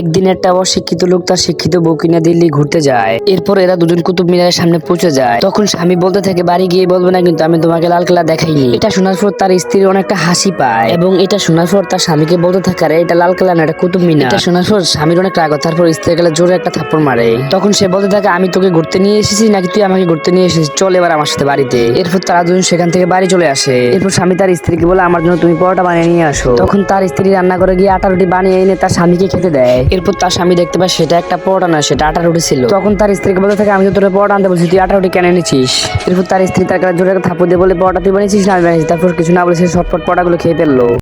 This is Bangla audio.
একদিন একটা অশিক্ষিত লোক তার শিক্ষিত বউ কিনা দিল্লি ঘুরতে যায়। এরপর এরা দুজন কুতুব মিনারের সামনে পৌঁছে যায়। তখন স্বামী বলতে থাকে, বাড়ি গিয়ে বলবে না কিন্তু আমি তোমাকে লালকেল্লা দেখাইনি। এটা শোনার পর তার স্ত্রী অনেকটা হাসি পায় এবং এটা শোনার পর তার স্বামীকে বলতে থাকে, আরে এটা লালকেল্লা না, এটা কুতুব মিনার। এটা শোনার পর স্বামীর অনেক রাগ হয়। তারপর স্ত্রী গেলে জোরে একটা থাপ্পড় মারে। তখন সে বলতে থাকে, আমি তোকে ঘুরতে নিয়ে এসেছি নাকি তুই আমাকে ঘুরতে নিয়ে এসেছিস, চল এবার আমার সাথে বাড়িতে। এরপর তারা দুজন সেখান থেকে বাড়ি চলে আসে। এরপর স্বামী তার স্ত্রীকে বলে, আমার জন্য তুমি পরোটা বানিয়ে নিয়ে আসো। তখন তার স্ত্রী রান্না করে গিয়ে আটা রুটি বানিয়ে এনে তার স্বামীকে খেতে দেয়। এরপর তার স্বামী দেখতে পায় সেটা একটা পরোটা না, সেটা আটা রুটি ছিল। তখন তার স্ত্রীকে বলতে থাকে, আমি তো তোর পরোটা আনতে বলছি, তুই আটা রুটি কেন এনেছিস? এরপর তার স্ত্রী তার কাছে জোরে একটা থাপ্পড় দিয়ে বলে, পরোটা তুই বানিয়েছিস না আমি বানিয়েছি? তারপর কিছু না বলে সে ঝটপট পরোটাগুলো খেয়ে ফেললো।